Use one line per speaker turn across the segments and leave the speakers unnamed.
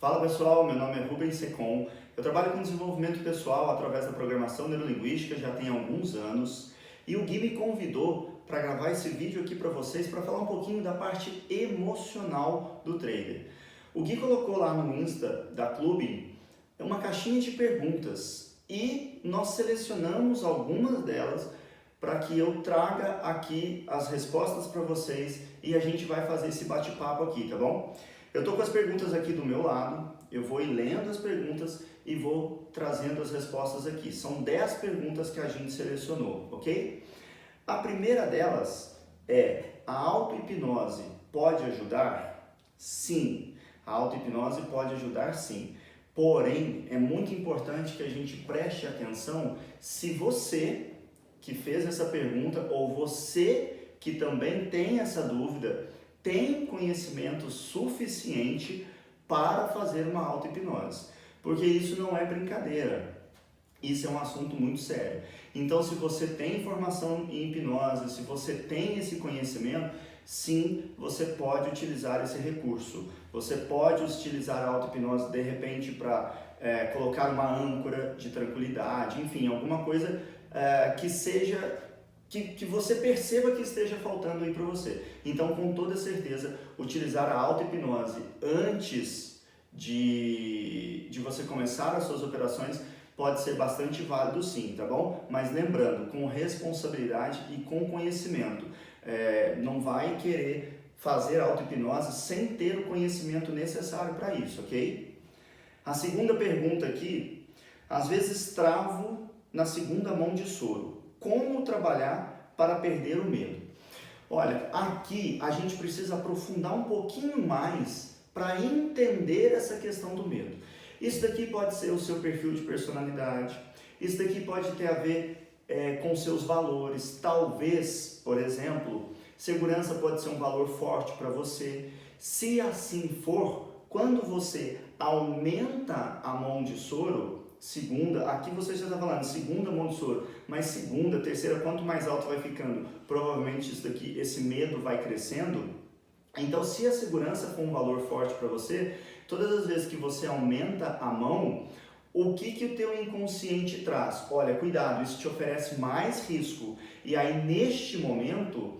Fala pessoal, meu nome é Rubens Secom. Eu trabalho com desenvolvimento pessoal através da programação neurolinguística já tem alguns anos e o Gui me convidou para gravar esse vídeo aqui para vocês para falar um pouquinho da parte emocional do trader. O Gui colocou lá no Insta da Clube uma caixinha de perguntas e nós selecionamos algumas delas para que eu traga aqui as respostas para vocês e a gente vai fazer esse bate-papo aqui, tá bom? Eu estou com as perguntas aqui do meu lado, eu vou ir lendo as perguntas e vou trazendo as respostas aqui. São 10 perguntas que a gente selecionou, ok? A primeira delas é: a auto-hipnose pode ajudar? Sim, a auto-hipnose pode ajudar sim. Porém, é muito importante que a gente preste atenção se você que fez essa pergunta ou você que também tem essa dúvida tem conhecimento suficiente para fazer uma auto-hipnose, porque isso não é brincadeira, isso é um assunto muito sério. Então, se você tem formação em hipnose, se você tem esse conhecimento, sim, você pode utilizar esse recurso. Você pode utilizar a auto-hipnose de repente para colocar uma âncora de tranquilidade, enfim, alguma coisa que seja que você perceba que esteja faltando aí para você. Então, com toda certeza, utilizar a auto-hipnose antes de você começar as suas operações pode ser bastante válido sim, tá bom? Mas lembrando, com responsabilidade e com conhecimento. Não vai querer fazer auto-hipnose sem ter o conhecimento necessário para isso, ok? A segunda pergunta aqui: às vezes travo na segunda mão de soro. Como trabalhar para perder o medo? Olha, aqui a gente precisa aprofundar um pouquinho mais para entender essa questão do medo. Isso daqui pode ser o seu perfil de personalidade, isso daqui pode ter a ver com seus valores. Talvez, por exemplo, segurança pode ser um valor forte para você. Se assim for, quando você aumenta a mão de soro, segunda, aqui você já está falando segunda mão de soro, mas segunda, terceira, quanto mais alto vai ficando, provavelmente isso daqui, esse medo vai crescendo. Então, se a segurança for um valor forte para você, todas as vezes que você aumenta a mão, o que o teu inconsciente traz? Olha, cuidado, isso te oferece mais risco. E aí, neste momento,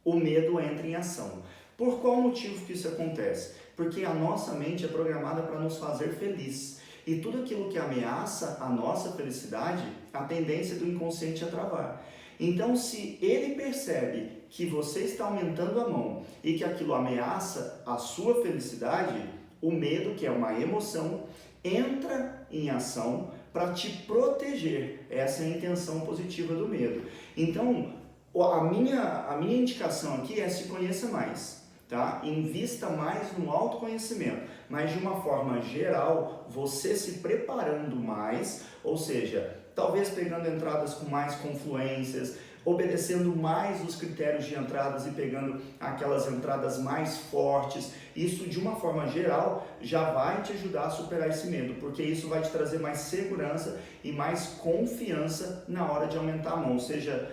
o medo entra em ação. Por qual motivo que isso acontece? Porque a nossa mente é programada para nos fazer feliz. E tudo aquilo que ameaça a nossa felicidade, a tendência do inconsciente é travar. Então, se ele percebe que você está aumentando a mão e que aquilo ameaça a sua felicidade, o medo, que é uma emoção, entra em ação para te proteger. Essa é a intenção positiva do medo. Então, a minha indicação aqui é: se conheça mais. Tá? Invista mais no autoconhecimento, mas de uma forma geral, você se preparando mais, ou seja, talvez pegando entradas com mais confluências, obedecendo mais os critérios de entradas e pegando aquelas entradas mais fortes. Isso, de uma forma geral, já vai te ajudar a superar esse medo, porque isso vai te trazer mais segurança e mais confiança na hora de aumentar a mão, seja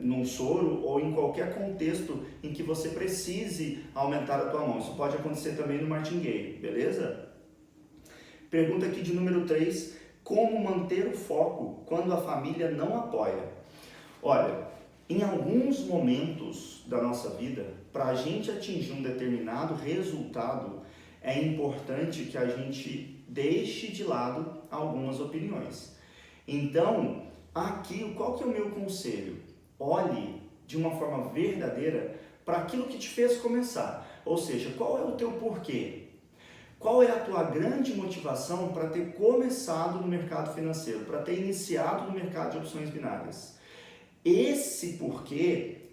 num soro ou em qualquer contexto em que você precise aumentar a tua mão. Isso pode acontecer também no martingale, beleza? Pergunta aqui de número 3: como manter o foco quando a família não apoia? Olha, em alguns momentos da nossa vida, para a gente atingir um determinado resultado, é importante que a gente deixe de lado algumas opiniões. Então, aqui, qual que é o meu conselho? Olhe de uma forma verdadeira para aquilo que te fez começar. Ou seja, qual é o teu porquê? Qual é a tua grande motivação para ter começado no mercado financeiro, para ter iniciado no mercado de opções binárias? Esse porquê,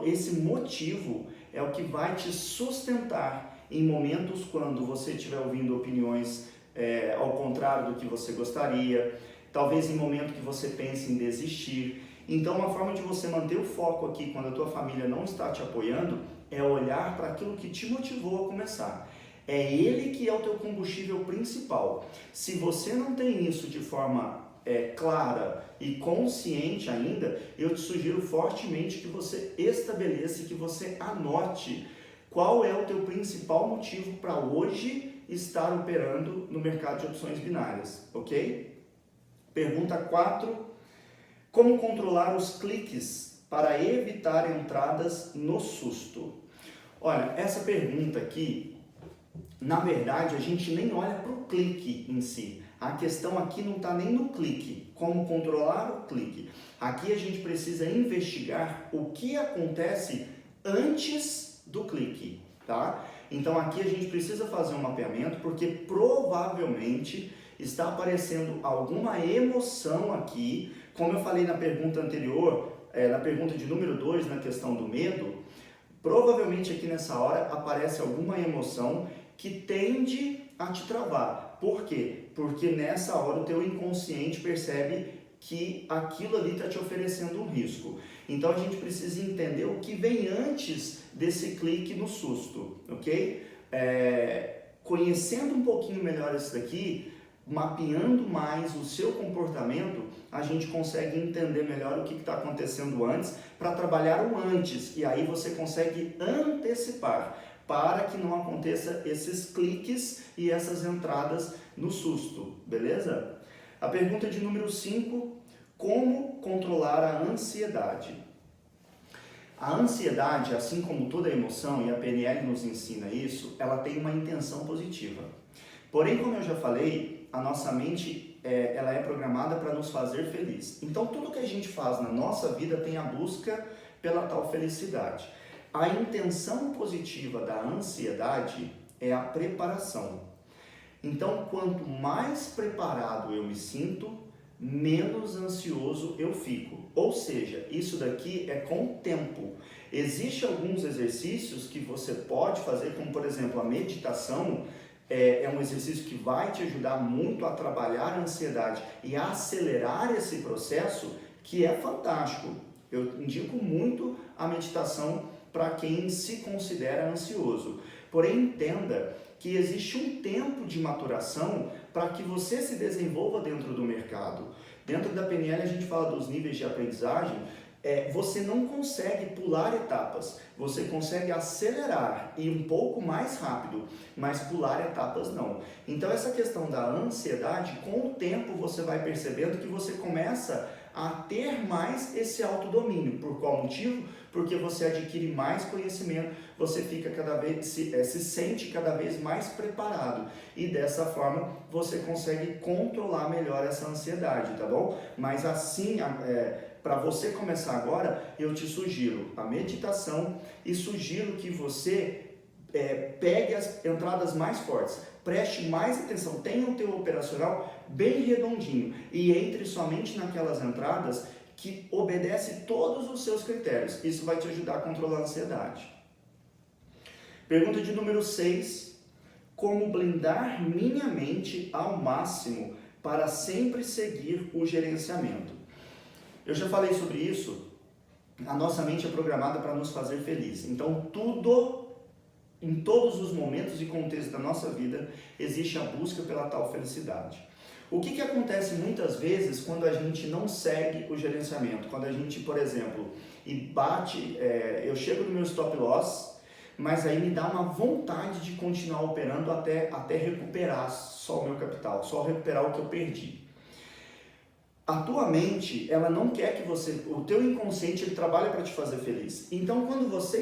esse motivo é o que vai te sustentar em momentos quando você estiver ouvindo opiniões ao contrário do que você gostaria, talvez em momento que você pense em desistir. Então, uma forma de você manter o foco aqui quando a tua família não está te apoiando é olhar para aquilo que te motivou a começar. É ele que é o teu combustível principal. Se você não tem isso de forma clara e consciente ainda, eu te sugiro fortemente que você estabeleça, que você anote qual é o teu principal motivo para hoje estar operando no mercado de opções binárias, ok? Pergunta 4. Como controlar os cliques para evitar entradas no susto? Olha, essa pergunta aqui, na verdade, a gente nem olha para o clique em si. A questão aqui não está nem no clique, como controlar o clique. Aqui a gente precisa investigar o que acontece antes do clique, tá? Então aqui a gente precisa fazer um mapeamento, porque provavelmente está aparecendo alguma emoção aqui, como eu falei na pergunta anterior, na pergunta de número 2, na questão do medo, provavelmente aqui nessa hora aparece alguma emoção que tende a te travar. Por quê? Porque nessa hora o teu inconsciente percebe que aquilo ali está te oferecendo um risco. Então a gente precisa entender o que vem antes desse clique no susto, ok? Conhecendo um pouquinho melhor isso daqui, mapeando mais o seu comportamento, a gente consegue entender melhor o que está acontecendo antes para trabalhar o antes, e aí você consegue antecipar para que não aconteça esses cliques e essas entradas no susto, beleza? A pergunta de número 5, como controlar a ansiedade? A ansiedade, assim como toda emoção, e a PNL nos ensina isso, ela tem uma intenção positiva. Porém, como eu já falei, a nossa mente ela é programada para nos fazer feliz. Então, tudo que a gente faz na nossa vida tem a busca pela tal felicidade. A intenção positiva da ansiedade é a preparação. Então, quanto mais preparado eu me sinto, menos ansioso eu fico. Ou seja, isso daqui é com o tempo. Existem alguns exercícios que você pode fazer, como por exemplo a meditação, é um exercício que vai te ajudar muito a trabalhar a ansiedade e a acelerar esse processo, que é fantástico. Eu indico muito a meditação para quem se considera ansioso. Porém, entenda que existe um tempo de maturação para que você se desenvolva dentro do mercado. Dentro da PNL a gente fala dos níveis de aprendizagem. Você não consegue pular etapas, você consegue acelerar e um pouco mais rápido, mas pular etapas não. Então essa questão da ansiedade, com o tempo você vai percebendo que você começa a ter mais esse autodomínio. Por qual motivo? Porque você adquire mais conhecimento, você fica cada vez, se sente cada vez mais preparado e dessa forma você consegue controlar melhor essa ansiedade, tá bom? Mas assim, para você começar agora, eu te sugiro a meditação e sugiro que você pegue as entradas mais fortes, preste mais atenção, tenha o teu operacional bem redondinho e entre somente naquelas entradas que obedece todos os seus critérios. Isso vai te ajudar a controlar a ansiedade. Pergunta de número 6. Como blindar minha mente ao máximo para sempre seguir o gerenciamento? Eu já falei sobre isso. A nossa mente é programada para nos fazer feliz. Então, em todos os momentos e contextos da nossa vida, existe a busca pela tal felicidade. O que acontece muitas vezes quando a gente não segue o gerenciamento? Quando a gente, por exemplo, eu chego no meu stop loss, mas aí me dá uma vontade de continuar operando até recuperar só o meu capital, só recuperar o que eu perdi. A tua mente, ela não quer que o teu inconsciente, ele trabalha para te fazer feliz. Então, quando você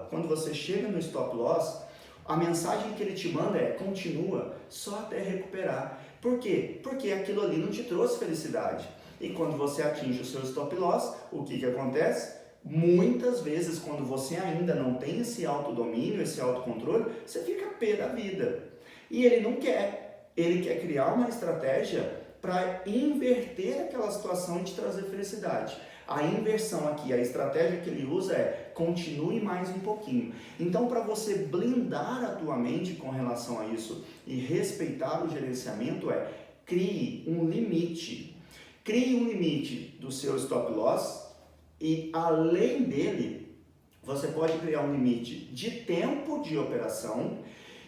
quando você chega no stop loss, a mensagem que ele te manda é: continua só até recuperar. Por quê? Porque aquilo ali não te trouxe felicidade. E quando você atinge o seu stop loss, o que acontece? Muitas vezes, quando você ainda não tem esse autodomínio, esse autocontrole, você fica pé da vida. E ele não quer. Ele quer criar uma estratégia para inverter aquela situação e te trazer felicidade. A inversão aqui, a estratégia que ele usa é: continue mais um pouquinho. Então, para você blindar a tua mente com relação a isso e respeitar o gerenciamento, crie um limite. Crie um limite do seu stop loss e, além dele, você pode criar um limite de tempo de operação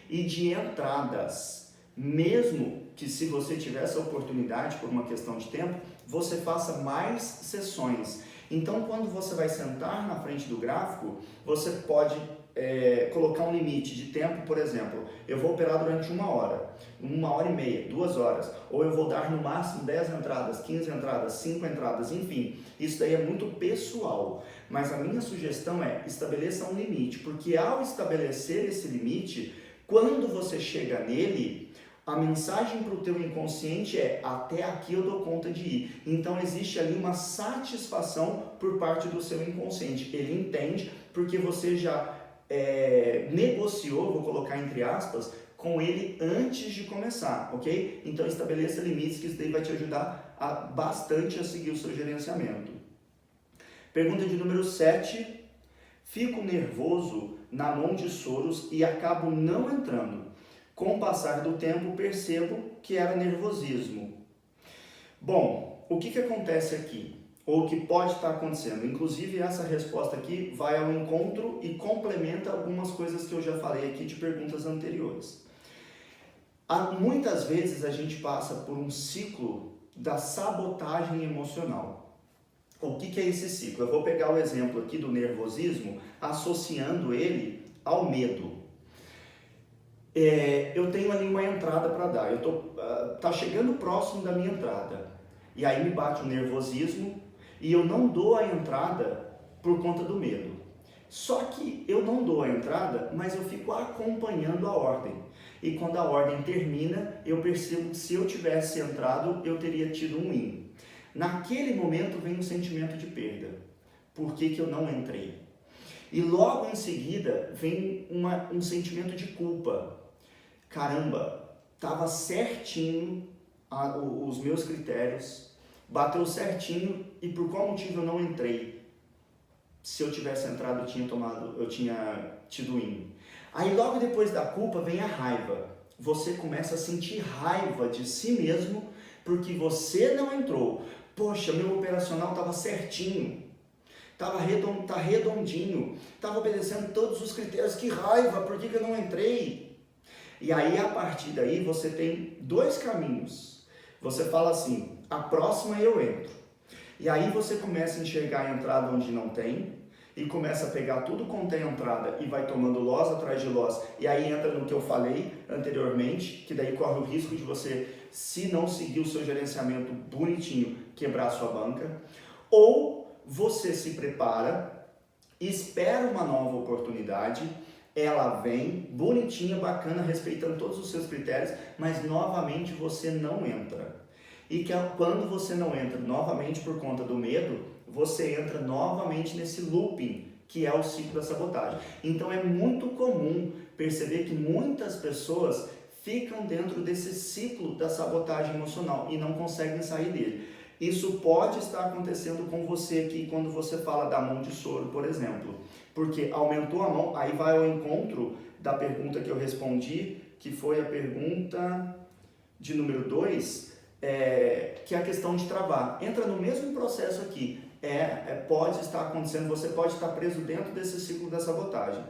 e de entradas. Mesmo que, se você tiver essa oportunidade por uma questão de tempo, você faça mais sessões. Então, quando você vai sentar na frente do gráfico, você pode colocar um limite de tempo, por exemplo, eu vou operar durante 1 hora e meia, 2 horas, ou eu vou dar no máximo 10 entradas, 15 entradas, 5 entradas, enfim, isso daí é muito pessoal, mas a minha sugestão é estabeleça um limite, porque ao estabelecer esse limite, quando você chega nele, a mensagem para o teu inconsciente é: até aqui eu dou conta de ir. Então existe ali uma satisfação por parte do seu inconsciente. Ele entende porque você já negociou, vou colocar entre aspas, com ele antes de começar, ok? Então estabeleça limites, que isso daí vai te ajudar bastante a seguir o seu gerenciamento. Pergunta de número 7. Fico nervoso na mão de Soros e acabo não entrando. Com o passar do tempo, percebo que era nervosismo. Bom, o que acontece aqui? Ou o que pode estar acontecendo? Inclusive, essa resposta aqui vai ao encontro e complementa algumas coisas que eu já falei aqui de perguntas anteriores. Muitas vezes a gente passa por um ciclo da sabotagem emocional. O que é esse ciclo? Eu vou pegar o exemplo aqui do nervosismo, associando ele ao medo. Eu tenho ali uma entrada para dar, tá chegando próximo da minha entrada, e aí me bate o nervosismo e eu não dou a entrada por conta do medo. Só que eu não dou a entrada, mas eu fico acompanhando a ordem, e quando a ordem termina, eu percebo que se eu tivesse entrado, eu teria tido um win. Naquele momento vem um sentimento de perda. Por que eu não entrei? E logo em seguida vem um sentimento de culpa. Caramba, estava certinho os meus critérios, bateu certinho, e por qual motivo eu não entrei? Se eu tivesse entrado, eu tinha tido win. Aí logo depois da culpa vem a raiva. Você começa a sentir raiva de si mesmo porque você não entrou. Poxa, meu operacional estava certinho, tá redondinho, estava obedecendo todos os critérios, que raiva, por que eu não entrei? E aí, a partir daí, você tem 2 caminhos. Você fala assim: a próxima eu entro. E aí você começa a enxergar a entrada onde não tem, e começa a pegar tudo quanto tem entrada e vai tomando loss atrás de loss. E aí entra no que eu falei anteriormente, que daí corre o risco de você, se não seguir o seu gerenciamento bonitinho, quebrar a sua banca. Ou você se prepara, espera uma nova oportunidade, ela vem bonitinha, bacana, respeitando todos os seus critérios, mas novamente você não entra. E quando você não entra novamente por conta do medo, você entra novamente nesse looping, que é o ciclo da sabotagem. Então é muito comum perceber que muitas pessoas ficam dentro desse ciclo da sabotagem emocional e não conseguem sair dele. Isso pode estar acontecendo com você aqui quando você fala da mão de Soro, por exemplo. Porque aumentou a mão, aí vai ao encontro da pergunta que eu respondi, que foi a pergunta de número 2, que é a questão de travar. Entra no mesmo processo aqui, pode estar acontecendo, você pode estar preso dentro desse ciclo da sabotagem.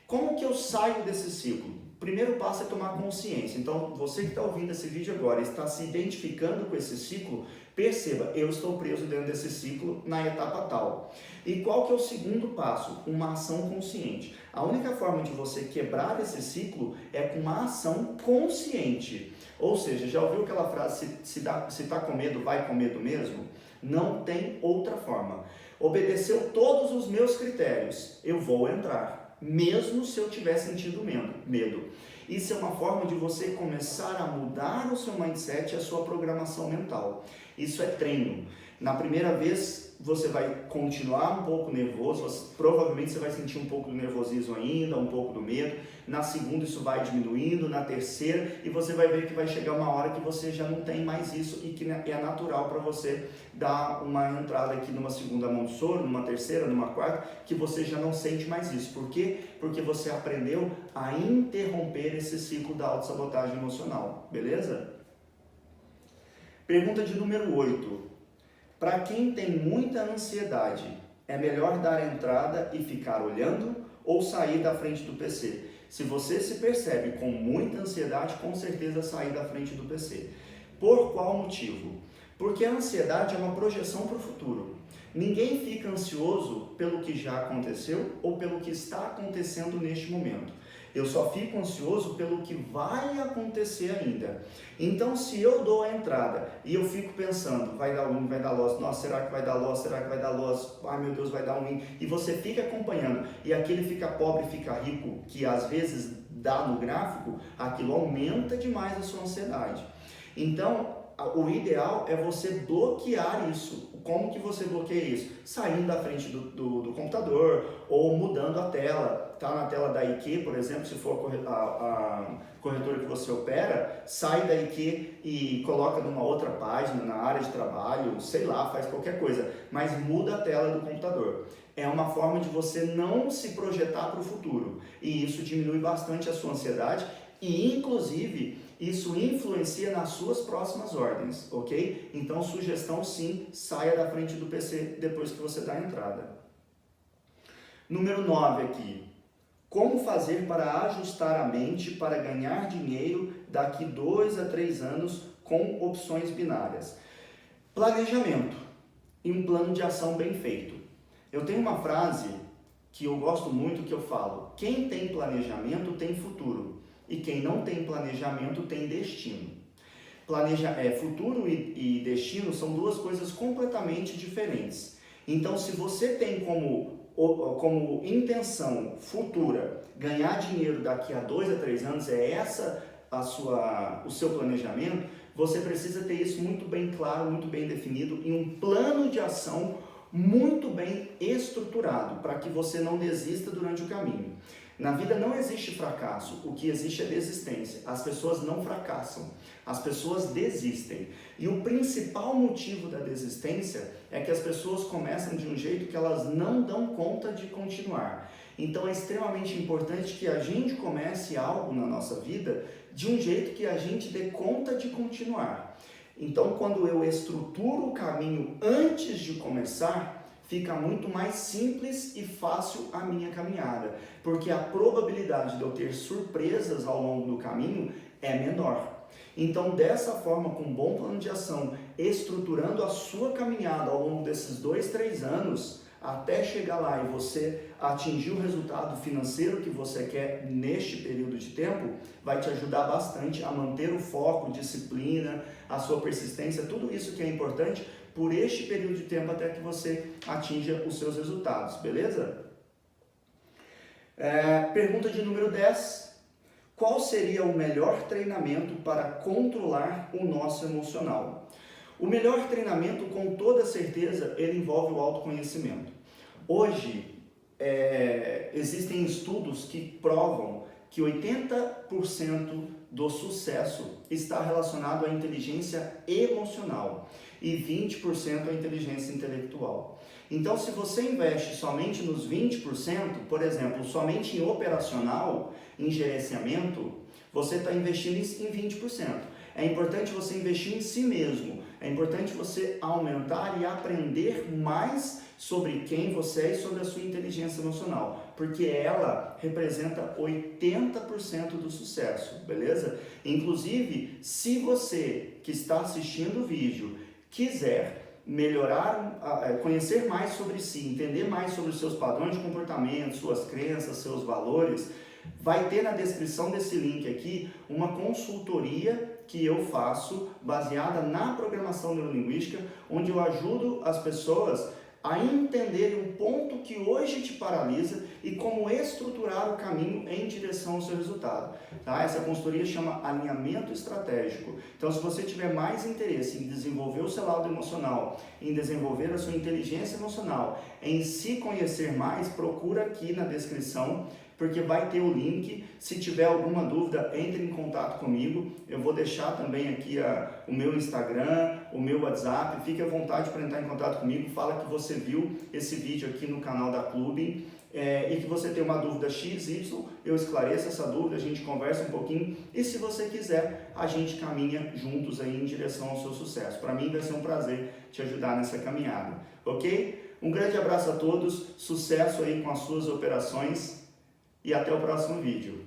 Como que eu saio desse ciclo? O primeiro passo é tomar consciência. Então, você que está ouvindo esse vídeo agora, está se identificando com esse ciclo, perceba: eu estou preso dentro desse ciclo na etapa tal. E qual que é o segundo passo? Uma ação consciente. A única forma de você quebrar esse ciclo é com uma ação consciente. Ou seja, já ouviu aquela frase: se está com medo, vai com medo mesmo? Não tem outra forma. Obedeceu todos os meus critérios, eu vou entrar, mesmo se eu tiver sentindo medo. Isso é uma forma de você começar a mudar o seu mindset e a sua programação mental. Isso é treino. Na primeira vez você vai continuar um pouco nervoso, provavelmente você vai sentir um pouco do nervosismo ainda, um pouco do medo. Na segunda isso vai diminuindo, na terceira, e você vai ver que vai chegar uma hora que você já não tem mais isso e que é natural para você dar uma entrada aqui numa segunda mão de Soro, numa terceira, numa quarta, que você já não sente mais isso. Por quê? Porque você aprendeu a interromper esse ciclo da autossabotagem emocional, beleza? Pergunta de número 8. Para quem tem muita ansiedade, é melhor dar entrada e ficar olhando ou sair da frente do PC? Se você se percebe com muita ansiedade, com certeza sair da frente do PC. Por qual motivo? Porque a ansiedade é uma projeção para o futuro. Ninguém fica ansioso pelo que já aconteceu ou pelo que está acontecendo neste momento. Eu só fico ansioso pelo que vai acontecer ainda. Então, se eu dou a entrada e eu fico pensando, vai dar win, vai dar loss, nossa, será que vai dar loss, será que vai dar loss, ai meu Deus, vai dar win, e você fica acompanhando, e aquele fica pobre, fica rico, que às vezes dá no gráfico, aquilo aumenta demais a sua ansiedade. Então, o ideal é você bloquear isso. Como que você bloqueia isso? Saindo da frente do computador ou mudando a tela. Tá na tela da IQ, por exemplo, se for a corretora que você opera, sai da IQ e coloca numa outra página, na área de trabalho, sei lá, faz qualquer coisa, mas muda a tela do computador. É uma forma de você não se projetar para o futuro, e isso diminui bastante a sua ansiedade e, inclusive, isso influencia nas suas próximas ordens, ok? Então, sugestão sim, saia da frente do PC depois que você dá a entrada. Número 9 aqui. Como fazer para ajustar a mente para ganhar dinheiro daqui 2 a 3 anos com opções binárias? Planejamento e um plano de ação bem feito. Eu tenho uma frase que eu gosto muito que eu falo: quem tem planejamento tem futuro. E quem não tem planejamento tem destino. Futuro e destino são duas coisas completamente diferentes. Então, se você tem como intenção futura ganhar dinheiro daqui a 2 a 3 anos, é essa o seu planejamento, você precisa ter isso muito bem claro, muito bem definido, em um plano de ação muito bem estruturado, para que você não desista durante o caminho. Na vida não existe fracasso, o que existe é desistência. As pessoas não fracassam, as pessoas desistem. E o principal motivo da desistência é que as pessoas começam de um jeito que elas não dão conta de continuar. Então é extremamente importante que a gente comece algo na nossa vida de um jeito que a gente dê conta de continuar. Então, quando eu estruturo o caminho antes de começar, fica muito mais simples e fácil a minha caminhada, porque a probabilidade de eu ter surpresas ao longo do caminho é menor. Então, dessa forma, com um bom plano de ação, estruturando a sua caminhada ao longo desses 2, 3 anos, até chegar lá e você atingir o resultado financeiro que você quer neste período de tempo, vai te ajudar bastante a manter o foco, disciplina, a sua persistência, tudo isso que é importante por este período de tempo até que você atinja os seus resultados, beleza? Pergunta de número 10. Qual seria o melhor treinamento para controlar o nosso emocional? O melhor treinamento, com toda certeza, ele envolve o autoconhecimento. Hoje, existem estudos que provam que 80% do sucesso está relacionado à inteligência emocional e 20% à inteligência intelectual. Então, se você investe somente nos 20%, por exemplo, somente em operacional, em gerenciamento, você está investindo em 20%. É importante você investir em si mesmo, é importante você aumentar e aprender mais sobre quem você é e sobre a sua inteligência emocional, porque ela representa 80% do sucesso, beleza? Inclusive, se você que está assistindo o vídeo quiser melhorar, conhecer mais sobre si, entender mais sobre os seus padrões de comportamento, suas crenças, seus valores, vai ter na descrição desse link aqui uma consultoria que eu faço baseada na programação neurolinguística, onde eu ajudo as pessoas a entenderem um ponto que hoje te paralisa e como estruturar o caminho em direção ao seu resultado. Tá? Essa consultoria chama Alinhamento Estratégico. Então, se você tiver mais interesse em desenvolver o seu lado emocional, em desenvolver a sua inteligência emocional, em se conhecer mais, procura aqui na descrição, porque vai ter o link. Se tiver alguma dúvida, entre em contato comigo. Eu vou deixar também aqui o meu Instagram, o meu WhatsApp. Fique à vontade para entrar em contato comigo. Fala que você viu esse vídeo aqui no canal da Clube e que você tem uma dúvida XY, eu esclareço essa dúvida, a gente conversa um pouquinho e se você quiser, a gente caminha juntos aí em direção ao seu sucesso. Para mim vai ser um prazer te ajudar nessa caminhada, ok? Um grande abraço a todos, sucesso aí com as suas operações e até o próximo vídeo.